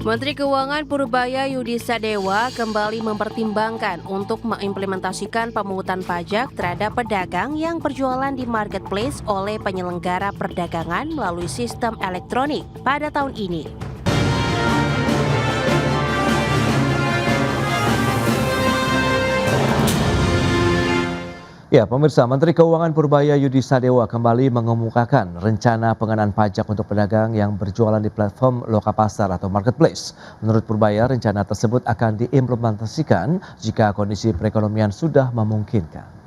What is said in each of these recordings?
Menteri Keuangan Purbaya Yudi Sadewa kembali mempertimbangkan untuk mengimplementasikan pemungutan pajak terhadap pedagang yang berjualan di marketplace oleh penyelenggara perdagangan melalui sistem elektronik pada tahun ini. Ya, pemirsa, Menteri Keuangan Purbaya Yudi Sadewa kembali mengemukakan rencana pengenaan pajak untuk pedagang yang berjualan di platform Lokapasar atau marketplace. Menurut Purbaya, rencana tersebut akan diimplementasikan jika kondisi perekonomian sudah memungkinkan.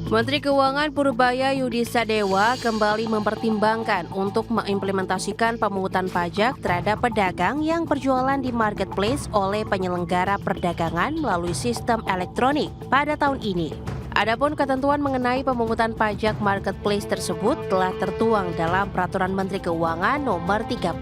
Menteri Keuangan Purbaya Yudi Sadewa kembali mempertimbangkan untuk mengimplementasikan pemungutan pajak terhadap pedagang yang berjualan di marketplace oleh penyelenggara perdagangan melalui sistem elektronik pada tahun ini. Adapun ketentuan mengenai pemungutan pajak marketplace tersebut telah tertuang dalam Peraturan Menteri Keuangan Nomor 37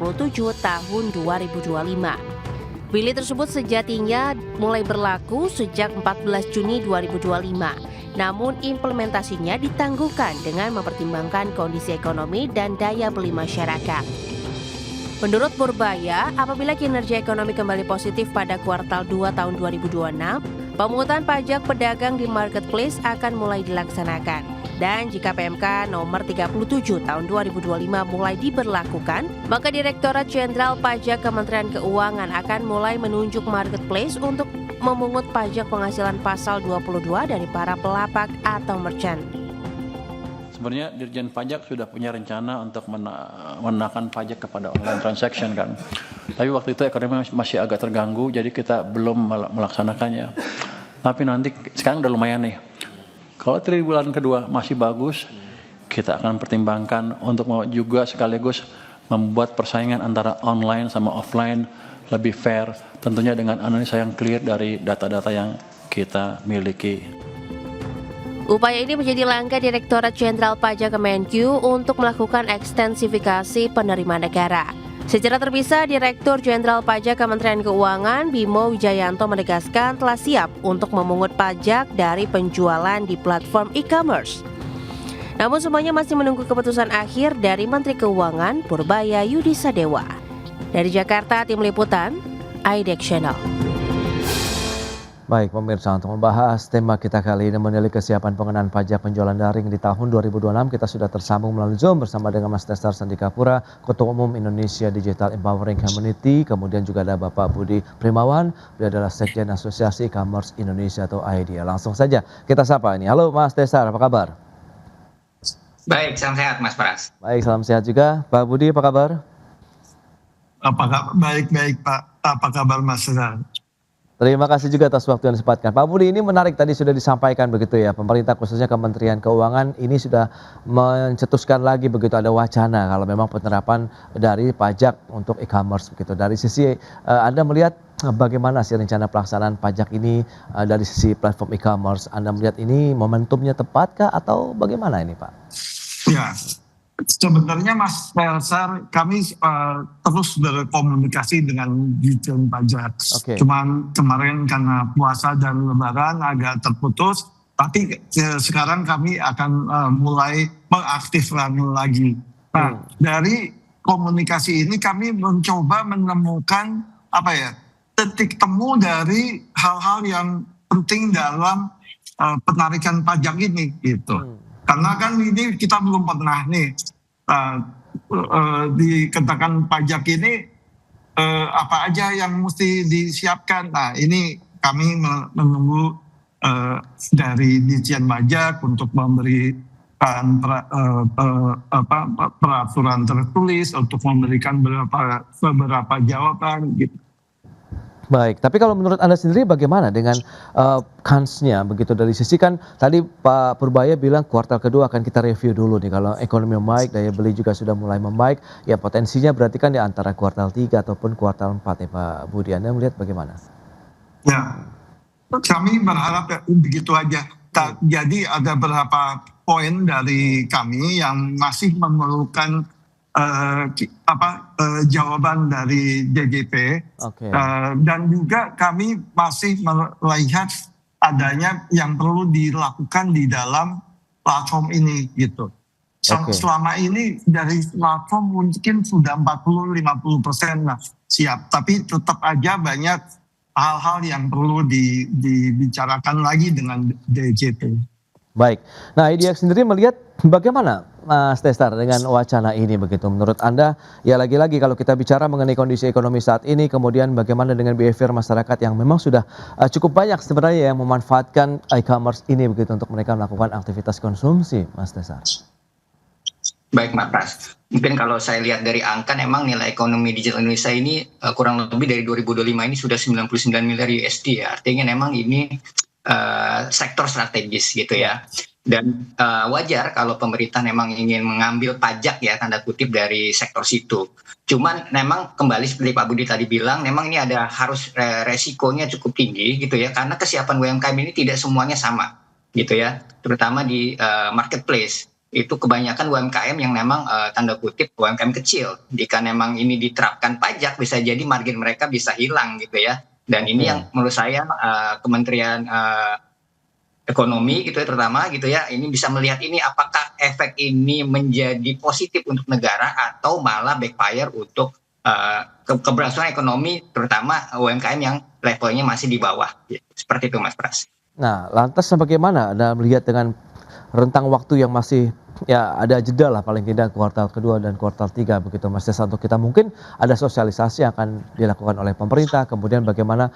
Tahun 2025. Bilih tersebut sejatinya mulai berlaku sejak 14 Juni 2025. Namun implementasinya ditangguhkan dengan mempertimbangkan kondisi ekonomi dan daya beli masyarakat. Menurut Purbaya, apabila kinerja ekonomi kembali positif pada kuartal 2 tahun 2026, pemungutan pajak pedagang di marketplace akan mulai dilaksanakan. Dan jika PMK nomor 37 tahun 2025 mulai diberlakukan, maka Direktorat Jenderal Pajak Kementerian Keuangan akan mulai menunjuk marketplace untuk memungut pajak penghasilan pasal 22 dari para pelapak atau merchant. Sebenarnya Dirjen Pajak sudah punya rencana untuk menaikkan pajak kepada online transaction kan. Tapi waktu itu ekonomi masih agak terganggu, jadi kita belum melaksanakannya. Tapi nanti sekarang udah lumayan nih. Kalau triwulan kedua masih bagus, kita akan pertimbangkan untuk juga sekaligus membuat persaingan antara online sama offline lebih fair, tentunya dengan analisa yang clear dari data-data yang kita miliki. Upaya ini menjadi langkah Direktorat Jenderal Pajak Kemenkyu untuk melakukan ekstensifikasi penerima negara. Secara terpisah, Direktur Jenderal Pajak Kementerian Keuangan Bimo Wijayanto menegaskan telah siap untuk memungut pajak dari penjualan di platform e-commerce. Namun semuanya masih menunggu keputusan akhir dari Menteri Keuangan Purbaya Yudi Sadewa. Dari Jakarta, Tim Liputan, IDEX Channel. Baik pemirsa, untuk membahas tema kita kali ini menilai kesiapan pengenaan pajak penjualan daring di tahun 2026, kita sudah tersambung melalui Zoom bersama dengan Mas Tesar Sandikapura, Ketua Umum Indonesia Digital Empowering Community, kemudian juga ada Bapak Budi Primawan, dia adalah Sekjen Asosiasi E-commerce Indonesia atau AIDIA. Langsung saja kita sapa ini. Halo Mas Tesar, apa kabar? Baik, salam sehat Mas Pras. Baik, salam sehat juga. Pak Budi, apa kabar? Baik Pak, apa kabar Mas Tesar? Terima kasih juga atas waktu yang disempatkan. Pak Budi, ini menarik tadi sudah disampaikan begitu ya, pemerintah khususnya Kementerian Keuangan ini sudah mencetuskan lagi begitu ada wacana kalau memang penerapan dari pajak untuk e-commerce begitu. Dari sisi Anda melihat bagaimana sih rencana pelaksanaan pajak ini dari sisi platform e-commerce? Anda melihat ini momentumnya tepatkah atau bagaimana ini Pak? Ya, sebenarnya Mas Tesar, kami terus berkomunikasi dengan Ditjen Pajak. Oke. Cuman kemarin karena puasa dan lebaran agak terputus, tapi sekarang kami akan mulai mengaktifkan lagi. Nah, dari komunikasi ini kami mencoba menemukan titik temu dari hal-hal yang penting dalam penarikan pajak ini gitu. Karena kan ini kita belum pernah nih dikenakan pajak ini apa aja yang mesti disiapkan. Nah ini kami menunggu dari Ditjen Pajak untuk memberikan peraturan tertulis untuk memberikan beberapa jawaban gitu. Baik, tapi kalau menurut Anda sendiri bagaimana dengan kansnya begitu dari sisi kan tadi Pak Purbaya bilang kuartal kedua akan kita review dulu nih kalau ekonomi membaik, daya beli juga sudah mulai membaik, ya potensinya berarti kan di antara kuartal 3 ataupun kuartal 4 ya Pak Budi, Anda melihat bagaimana? Ya, kami berharap begitu aja. Jadi ada beberapa poin dari kami yang masih memerlukan jawaban dari DJP. Oke. Dan juga kami masih melihat adanya yang perlu dilakukan di dalam platform ini gitu. Oke. Selama ini dari platform mungkin sudah 40-50% lah siap, tapi tetap aja banyak hal-hal yang perlu dibicarakan lagi dengan DJP. Baik. Nah, IDX sendiri melihat bagaimana Mas Tesar dengan wacana ini begitu? Menurut Anda, ya lagi-lagi kalau kita bicara mengenai kondisi ekonomi saat ini, kemudian bagaimana dengan behavior masyarakat yang memang sudah cukup banyak sebenarnya yang memanfaatkan e-commerce ini begitu untuk mereka melakukan aktivitas konsumsi, Mas Tesar? Baik, Mbak Pras. Mungkin kalau saya lihat dari angka, memang nilai ekonomi digital Indonesia ini kurang lebih dari 2025 ini sudah 99 miliar USD ya. Artinya memang ini sektor strategis gitu ya. Dan wajar kalau pemerintah memang ingin mengambil pajak ya, tanda kutip, dari sektor situ. Cuman memang kembali seperti Pak Budi tadi bilang, memang ini ada harus resikonya cukup tinggi gitu ya, karena kesiapan UMKM ini tidak semuanya sama gitu ya. Terutama di marketplace. Itu kebanyakan UMKM yang memang tanda kutip UMKM kecil. Jika memang ini diterapkan pajak, bisa jadi margin mereka bisa hilang gitu ya. Dan ini yang menurut saya Kementerian Ekonomi gitu ya, terutama gitu ya, ini bisa melihat ini apakah efek ini menjadi positif untuk negara atau malah backfire untuk keberlangsungan ekonomi, terutama UMKM yang levelnya masih di bawah. Gitu. Seperti itu, Mas Pras. Nah, lantas bagaimana Anda melihat dengan rentang waktu yang masih ya ada jeda lah paling tidak kuartal kedua dan kuartal 3 begitu Mas Desa, untuk kita mungkin ada sosialisasi yang akan dilakukan oleh pemerintah, kemudian bagaimana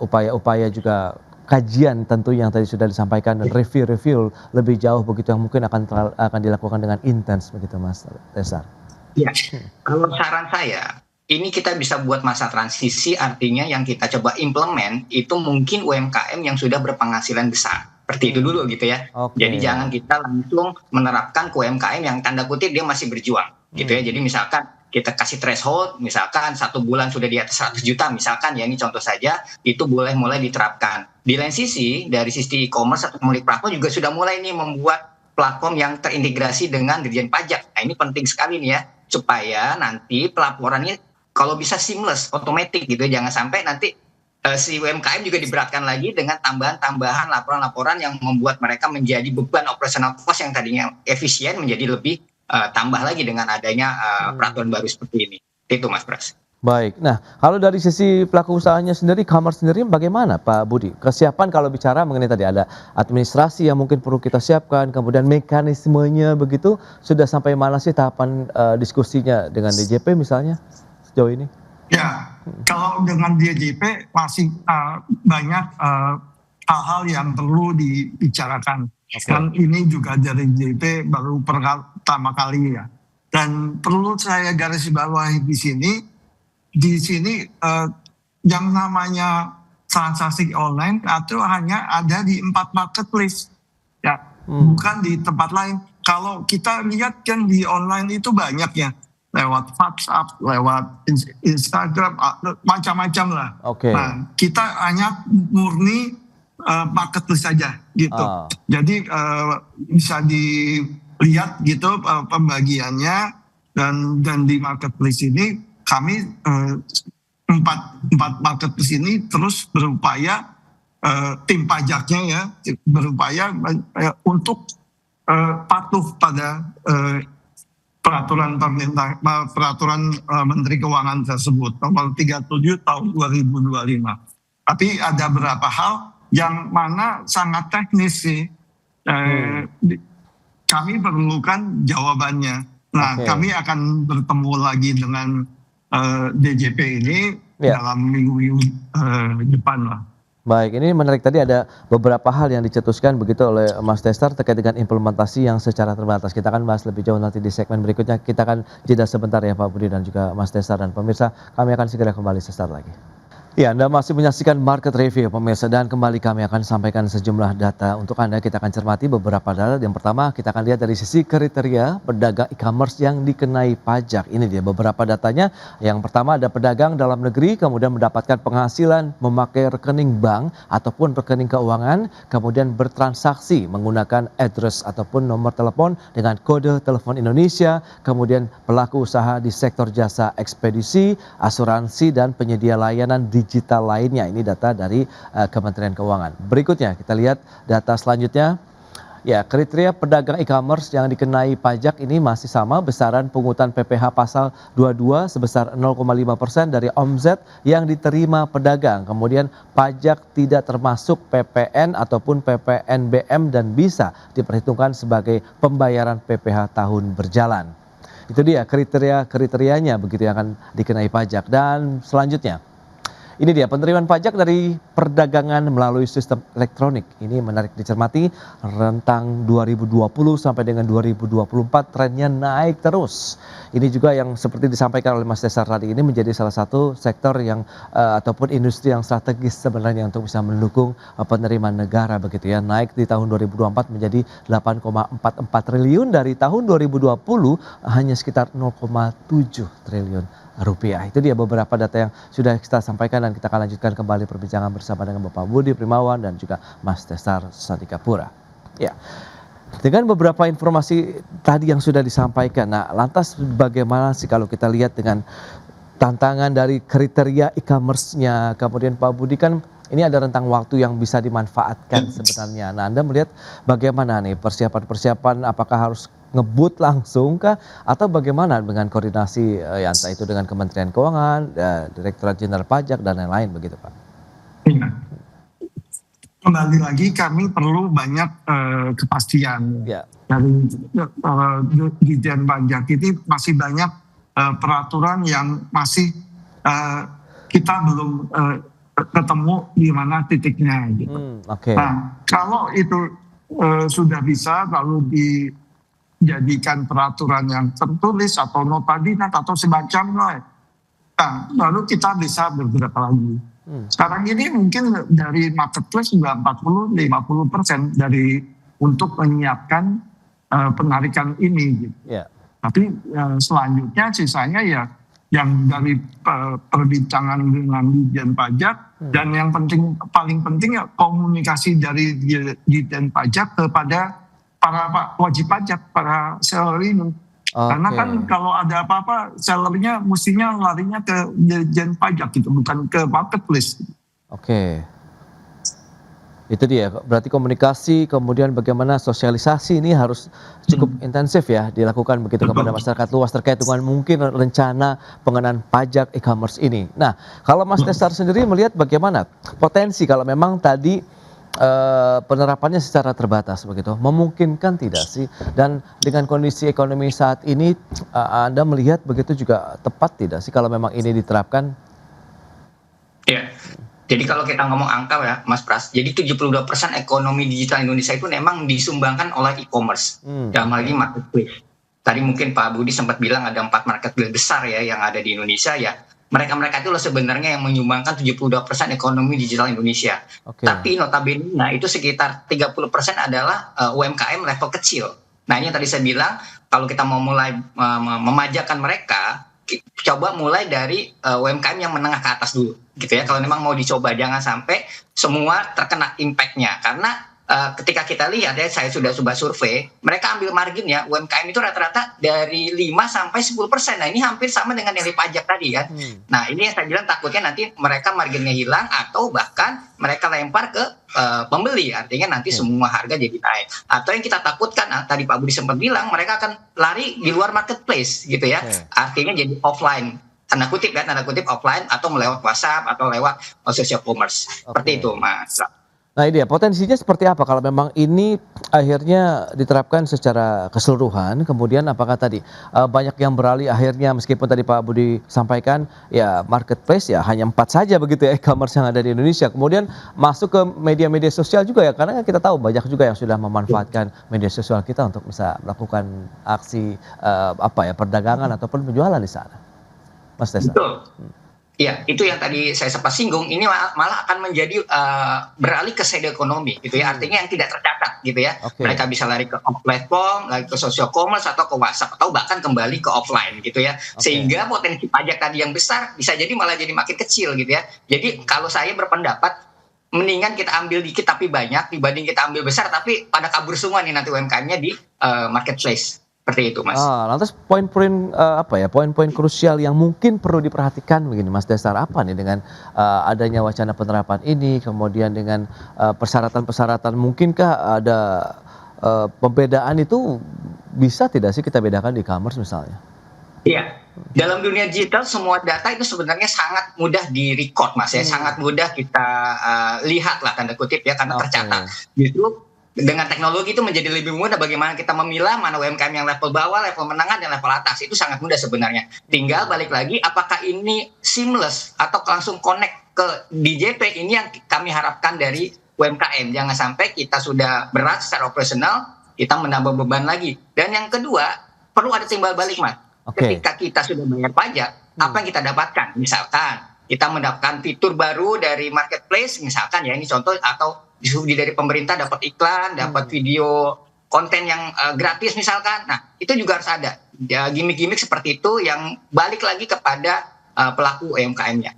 upaya-upaya juga kajian tentu yang tadi sudah disampaikan dan review lebih jauh begitu yang mungkin akan dilakukan dengan intens begitu Mas Desa. Ya, kalau saran saya, ini kita bisa buat masa transisi, artinya yang kita coba implement itu mungkin UMKM yang sudah berpenghasilan besar. Seperti itu dulu gitu ya. Jadi jangan kita langsung menerapkan ke UMKM yang tanda kutip dia masih berjuang gitu ya. Jadi misalkan kita kasih threshold, misalkan 1 bulan sudah di atas 100 juta misalkan ya, ini contoh saja, itu boleh mulai diterapkan. Di lain sisi, dari sisi e-commerce atau pemilik platform juga sudah mulai nih membuat platform yang terintegrasi dengan Dirjen Pajak. Nah ini penting sekali nih ya, supaya nanti pelaporannya kalau bisa seamless, otomatis gitu ya. Jangan sampai nanti si UMKM juga diberatkan lagi dengan tambahan-tambahan laporan-laporan yang membuat mereka menjadi beban operasional cost yang tadinya efisien menjadi lebih tambah lagi dengan adanya peraturan baru seperti ini. Itu Mas Pras. Baik, nah kalau dari sisi pelaku usahanya sendiri, e-commerce sendiri bagaimana Pak Budi? Kesiapan kalau bicara mengenai tadi ada administrasi yang mungkin perlu kita siapkan, kemudian mekanismenya begitu, sudah sampai mana sih tahapan diskusinya dengan DJP misalnya sejauh ini? Ya, kalau dengan DJP masih banyak hal-hal yang perlu dibicarakan. Dan ini juga dari DJP baru pertama kali ya. Dan perlu saya garis bawahi di sini yang namanya transaksi online itu hanya ada di 4 marketplace, ya, bukan di tempat lain. Kalau kita lihat kan di online itu banyak ya. Lewat WhatsApp, lewat Instagram, macam-macam lah. Nah, kita hanya murni marketplace saja gitu. Jadi bisa dilihat gitu pembagiannya, dan di marketplace ini kami 4 marketplace ini terus berupaya, tim pajaknya ya berupaya untuk patuh pada peraturan Menteri Keuangan tersebut nomor 37 tahun 2025. Tapi ada beberapa hal yang mana sangat teknis sih. Kami perlukan jawabannya. Nah, kami akan bertemu lagi dengan DJP ini dalam minggu depan lah. Baik, ini menarik, tadi ada beberapa hal yang dicetuskan begitu oleh Mas Tesar terkait dengan implementasi yang secara terbatas. Kita akan bahas lebih jauh nanti di segmen berikutnya. Kita akan jeda sebentar ya Pak Budi dan juga Mas Tesar, dan pemirsa kami akan segera kembali sesaat lagi. Ya, Anda masih menyaksikan Market Review pemirsa, dan kembali kami akan sampaikan sejumlah data untuk Anda. Kita akan cermati beberapa data. Yang pertama kita akan lihat dari sisi kriteria pedagang e-commerce yang dikenai pajak. Ini dia beberapa datanya. Yang pertama ada pedagang dalam negeri kemudian mendapatkan penghasilan memakai rekening bank ataupun rekening keuangan, kemudian bertransaksi menggunakan address ataupun nomor telepon dengan kode telepon Indonesia, kemudian pelaku usaha di sektor jasa ekspedisi, asuransi, dan penyedia layanan digital lainnya. Ini data dari Kementerian Keuangan. Berikutnya kita lihat data selanjutnya. Ya, kriteria pedagang e-commerce yang dikenai pajak ini masih sama, besaran pungutan PPh pasal 22 sebesar 0,5% dari omzet yang diterima pedagang. Kemudian pajak tidak termasuk PPN ataupun PPNBM dan bisa diperhitungkan sebagai pembayaran PPh tahun berjalan. Itu dia kriterianya begitu yang akan dikenai pajak. Dan selanjutnya, ini dia penerimaan pajak dari perdagangan melalui sistem elektronik. Ini menarik dicermati, rentang 2020 sampai dengan 2024 trennya naik terus. Ini juga yang seperti disampaikan oleh Mas Desar tadi, ini menjadi salah satu sektor yang ataupun industri yang strategis sebenarnya untuk bisa mendukung penerimaan negara begitu ya. Naik di tahun 2024 menjadi 8,44 triliun, dari tahun 2020 hanya sekitar 0,7 triliun rupiah. Itu dia beberapa data yang sudah kita sampaikan dan kita akan lanjutkan kembali perbincangan bersama dengan Bapak Budi Primawan dan juga Mas Desar Sandikapura. Ya. Dengan beberapa informasi tadi yang sudah disampaikan, nah lantas bagaimana sih kalau kita lihat dengan tantangan dari kriteria e-commerce-nya, kemudian Pak Budi kan ini ada rentang waktu yang bisa dimanfaatkan sebenarnya. Nah, Anda melihat bagaimana nih persiapan-persiapan, apakah harus ngebut langsung kah atau bagaimana dengan koordinasi ya entah itu dengan Kementerian Keuangan, Direktorat Jenderal Pajak dan lain-lain begitu Pak? Iya. Kembali lagi kami perlu banyak kepastian Ya. dari Ditjen Pajak. Ini masih banyak peraturan yang masih kita belum ketemu di mana titiknya gitu. Oke. Nah, kalau itu sudah bisa lalu dijadikan peraturan yang tertulis atau nota dinas atau semacamnya, nah, lalu kita bisa bergerak lagi. Sekarang ini mungkin dari marketplace sudah 40-50% dari untuk menyiapkan penarikan ini gitu. Ya. Tapi selanjutnya sisanya ya yang dari perbincangan dengan Ditjen Pajak dan yang paling penting ya komunikasi dari Ditjen Pajak kepada para wajib pajak, para seller ini. Karena kan kalau ada apa-apa sellernya mestinya larinya ke Ditjen Pajak gitu, bukan ke marketplace. Oke. Itu dia, berarti komunikasi kemudian bagaimana sosialisasi ini harus cukup intensif ya dilakukan begitu kepada masyarakat luas terkait dengan mungkin rencana pengenaan pajak e-commerce ini. Nah, kalau Mas Desar sendiri melihat bagaimana potensi kalau memang tadi penerapannya secara terbatas begitu, memungkinkan tidak sih? Dan dengan kondisi ekonomi saat ini Anda melihat begitu juga tepat tidak sih kalau memang ini diterapkan? Ya. Jadi kalau kita ngomong angka ya Mas Pras, jadi 72% ekonomi digital Indonesia itu memang disumbangkan oleh e-commerce, dalam hal ini marketplace. Tadi mungkin Pak Budi sempat bilang ada 4 marketplace besar ya yang ada di Indonesia ya. Mereka itu loh sebenarnya yang menyumbangkan 72% ekonomi digital Indonesia. Okay. Tapi notabene itu sekitar 30% adalah UMKM level kecil. Nah ini yang tadi saya bilang, kalau kita mau mulai memajakan mereka, coba mulai dari UMKM yang menengah ke atas dulu gitu ya. Kalau memang mau dicoba jangan sampai semua terkena impact-nya, karena ketika kita lihat ya, saya sudah coba survei, mereka ambil margin ya UMKM itu rata-rata dari 5 sampai 10%. Nah ini hampir sama dengan yang pajak tadi kan. Nah ini yang saya bilang takutnya nanti mereka marginnya hilang atau bahkan mereka lempar ke pembeli, artinya nanti semua harga jadi naik. Atau yang kita takutkan, tadi Pak Budi sempat bilang mereka akan lari di luar marketplace gitu ya. Artinya jadi offline, tanda kutip offline, atau melewat WhatsApp atau lewat social commerce. Seperti itu Mas. Nah ini dia, potensinya seperti apa kalau memang ini akhirnya diterapkan secara keseluruhan, kemudian apakah tadi banyak yang beralih akhirnya, meskipun tadi Pak Budi sampaikan ya marketplace ya hanya 4 saja begitu ya e-commerce yang ada di Indonesia, kemudian masuk ke media-media sosial juga ya, karena kita tahu banyak juga yang sudah memanfaatkan media sosial kita untuk bisa melakukan aksi perdagangan ataupun penjualan di sana. Mas Desar. Betul. Ya, itu yang tadi saya sempat singgung, ini malah akan menjadi beralih ke shadow ekonomi gitu ya, artinya yang tidak tercatat gitu ya. Mereka bisa lari ke platform, lari ke social commerce atau ke WhatsApp, atau bahkan kembali ke offline gitu ya. Sehingga potensi pajak tadi yang besar bisa jadi malah jadi makin kecil gitu ya. Jadi kalau saya berpendapat mendingan kita ambil dikit tapi banyak dibanding kita ambil besar tapi pada kabur semua nih nanti UMKM-nya di marketplace. Seperti itu Mas. Lantas poin-poin krusial yang mungkin perlu diperhatikan begini Mas Desar, apa nih dengan adanya wacana penerapan ini, kemudian dengan persyaratan-persyaratan, mungkinkah ada pembedaan itu bisa tidak sih kita bedakan di e-commerce misalnya? Iya, dalam dunia digital semua data itu sebenarnya sangat mudah di-record, Mas, ya, sangat mudah kita lihat lah tanda kutip ya, karena Oke. tercatat. Justru dengan teknologi itu menjadi lebih mudah bagaimana kita memilah mana UMKM yang level bawah, level menengah, dan level atas. Itu sangat mudah sebenarnya. Tinggal balik lagi apakah ini seamless atau langsung connect ke DJP, ini yang kami harapkan dari UMKM. Jangan sampai kita sudah berat secara operasional, kita menambah beban lagi. Dan yang kedua, perlu ada timbal balik, Mas. Oke. Ketika kita sudah bayar pajak, apa yang kita dapatkan? Misalkan kita mendapatkan fitur baru dari marketplace, misalkan ya ini contoh, atau disubsidi dari pemerintah dapat iklan, dapat video konten yang gratis misalkan. Nah, itu juga harus ada. Ya, gimmick-gimmick seperti itu yang balik lagi kepada pelaku UMKM-nya.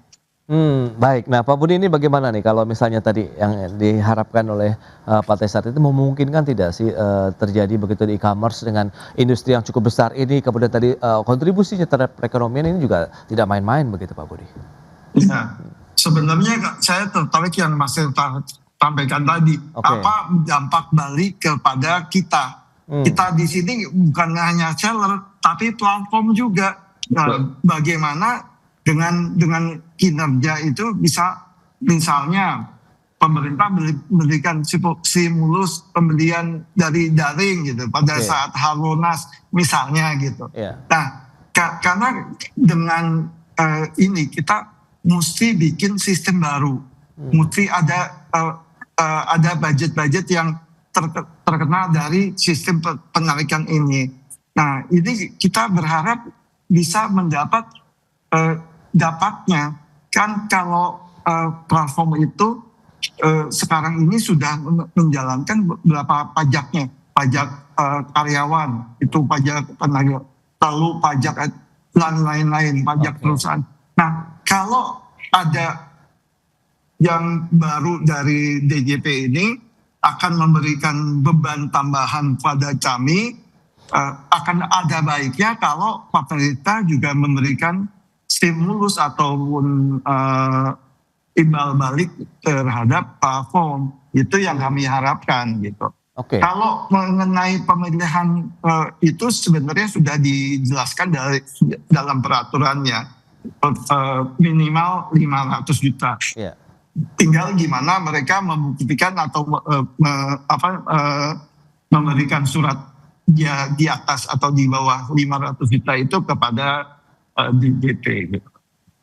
Baik. Nah, Pak Budi ini bagaimana nih kalau misalnya tadi yang diharapkan oleh Pak Tesar itu memungkinkan tidak sih terjadi begitu di e-commerce dengan industri yang cukup besar ini, kemudian tadi kontribusinya terhadap perekonomian ini juga tidak main-main begitu Pak Budi? Ya, sebenarnya saya tertarik yang Mas Tirta sampaikan tadi. Oke. Apa dampak balik kepada kita? Kita di sini bukan hanya seller, tapi platform juga. Bagaimana dengan kinerja itu bisa, misalnya pemerintah memberikan stimulus pembelian dari daring gitu pada Oke. saat Harbolnas misalnya gitu. Iya. Nah, karena dengan ini kita mesti bikin sistem baru, mesti ada budget-budget yang terkena dari sistem penarikan ini. Nah, ini kita berharap bisa mendapat dapatnya. Kan kalau platform itu sekarang ini sudah menjalankan beberapa pajaknya, pajak karyawan, itu pajak tenaga, lalu pajak dan lain-lain, pajak perusahaan. Nah, kalau ada yang baru dari DJP ini akan memberikan beban tambahan pada kami, akan ada baiknya kalau pemerintah juga memberikan stimulus ataupun imbal balik terhadap platform. Itu yang kami harapkan gitu. Oke. Kalau mengenai pemilihan itu sebenarnya sudah dijelaskan dalam peraturannya, minimal 500 juta. Iya. Tinggal gimana mereka membuktikan atau memberikan surat dia di atas atau di bawah 500 juta itu kepada DJP gitu.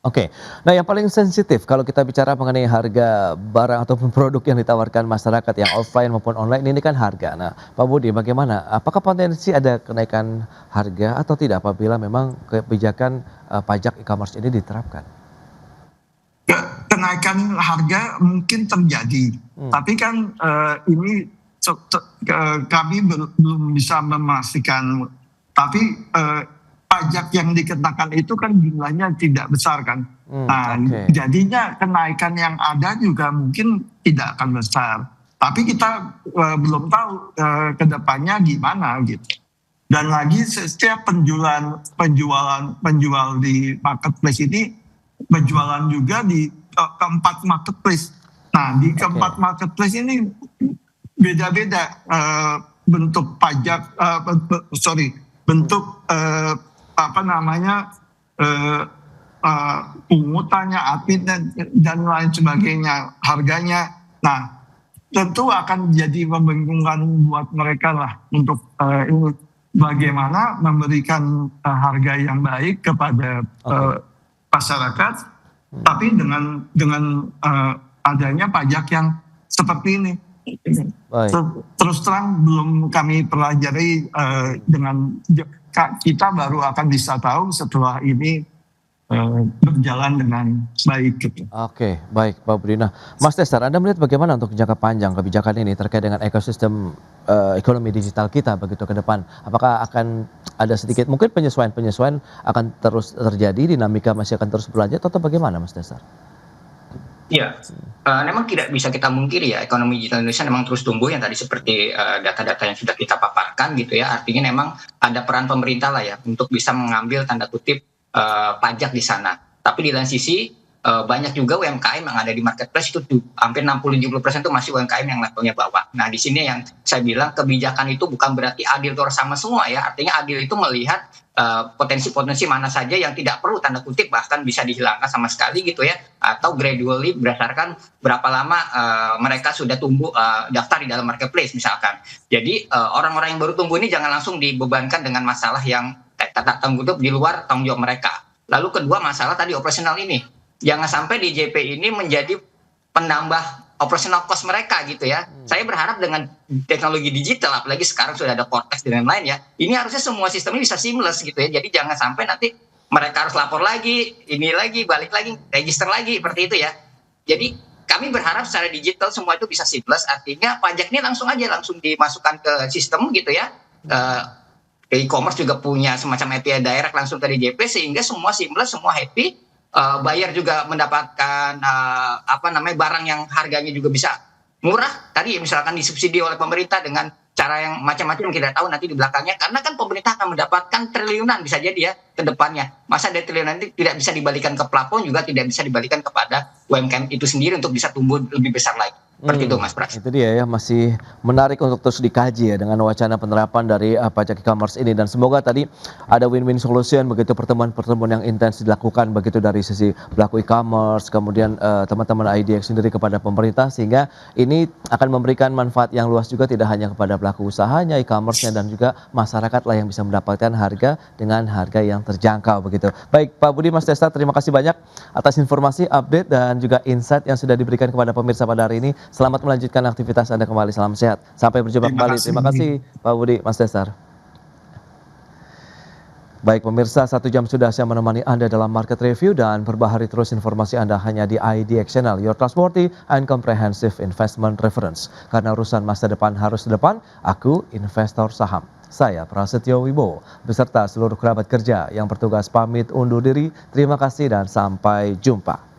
Oke. Nah, yang paling sensitif kalau kita bicara mengenai harga barang ataupun produk yang ditawarkan masyarakat yang offline maupun online ini kan harga. Nah, Pak Budi bagaimana? Apakah potensi ada kenaikan harga atau tidak apabila memang kebijakan pajak e-commerce ini diterapkan? Kenaikan harga mungkin terjadi, tapi kan ini kami belum bisa memastikan. Tapi pajak yang dikenakan itu kan jumlahnya tidak besar kan. Nah, jadinya kenaikan yang ada juga mungkin tidak akan besar. Tapi kita belum tahu ke depannya gimana gitu. Dan lagi setiap penjual di marketplace ini berjualan juga di keempat marketplace. Nah, di keempat marketplace ini beda-beda bentuk pajak, bentuk pungutannya, admin dan lain sebagainya, harganya. Nah, tentu akan jadi membingungkan buat mereka lah untuk ini bagaimana memberikan harga yang baik kepada masyarakat, tapi dengan adanya pajak yang seperti ini. Terus terang belum kami pelajari dengan kita baru akan bisa tahu setelah ini berjalan dengan baik gitu. Oke, baik Pak Budi. Nah, Mas Tesar, Anda melihat bagaimana untuk jangka panjang kebijakan ini terkait dengan ekosistem ekonomi digital kita begitu ke depan? Apakah akan ada sedikit mungkin penyesuaian akan terus terjadi, dinamika masih akan terus berlanjut atau bagaimana Mas Tesar? Ya, memang tidak bisa kita mungkiri ya, ekonomi digital Indonesia memang terus tumbuh yang tadi seperti data-data yang sudah kita paparkan gitu ya. Artinya memang ada peran pemerintah lah ya untuk bisa mengambil tanda kutip pajak di sana. Tapi di lain sisi banyak juga UMKM yang ada di marketplace itu hampir 60-70% itu masih UMKM yang levelnya bawah. Nah di sini yang saya bilang kebijakan itu bukan berarti adil atau sama semua ya, artinya adil itu melihat potensi-potensi mana saja yang tidak perlu tanda kutip bahkan bisa dihilangkan sama sekali gitu ya, atau gradually berdasarkan berapa lama mereka sudah tumbuh daftar di dalam marketplace misalkan. Jadi orang-orang yang baru tumbuh ini jangan langsung dibebankan dengan masalah yang tanggung jawab di luar tanggung jawab mereka. Lalu kedua masalah tadi operasional ini, jangan sampai DJP ini menjadi penambah operational cost mereka gitu ya. Saya berharap dengan teknologi digital, apalagi sekarang sudah ada Cortex dan lain-lain ya, ini harusnya semua sistemnya bisa seamless gitu ya. Jadi jangan sampai nanti mereka harus lapor lagi, ini lagi, balik lagi, register lagi, seperti itu ya. Jadi kami berharap secara digital semua itu bisa seamless, artinya pajak ini langsung dimasukkan ke sistem gitu ya. E-commerce juga punya semacam API direct langsung ke DJP sehingga semua seamless, semua happy. Buyer juga mendapatkan barang yang harganya juga bisa murah, tadi misalkan disubsidi oleh pemerintah dengan cara yang macam-macam kita tahu nanti di belakangnya, karena kan pemerintah akan mendapatkan triliunan bisa jadi ya ke depannya. Masa dari triliunan itu tidak bisa dibalikan ke plafon, juga tidak bisa dibalikan kepada UMKM itu sendiri untuk bisa tumbuh lebih besar lagi. Seperti itu Mas Pras. Itu dia ya, masih menarik untuk terus dikaji ya dengan wacana penerapan dari pajak e-commerce ini, dan semoga tadi ada win-win solution begitu, pertemuan-pertemuan yang intens dilakukan begitu dari sisi pelaku e-commerce, kemudian teman-teman IDX sendiri kepada pemerintah, sehingga ini akan memberikan manfaat yang luas juga tidak hanya kepada pelaku usahanya, e-commerce-nya, dan juga masyarakat lah yang bisa mendapatkan harga dengan harga yang terjangkau begitu. Baik Pak Budi, Mas Desta, terima kasih banyak atas informasi, update, dan juga insight yang sudah diberikan kepada pemirsa pada hari ini. Selamat melanjutkan aktivitas Anda kembali, salam sehat. Sampai berjumpa kembali. Terima kasih Pak Budi, Mas Desar. Baik pemirsa, 1 jam sudah saya menemani Anda dalam Market Review, dan perbaharui terus informasi Anda hanya di IDX Channel, your trustworthy and comprehensive investment reference. Karena urusan masa depan harus di depan, aku investor saham. Saya Prasetyo Wibowo beserta seluruh kerabat kerja yang bertugas pamit undur diri. Terima kasih dan sampai jumpa.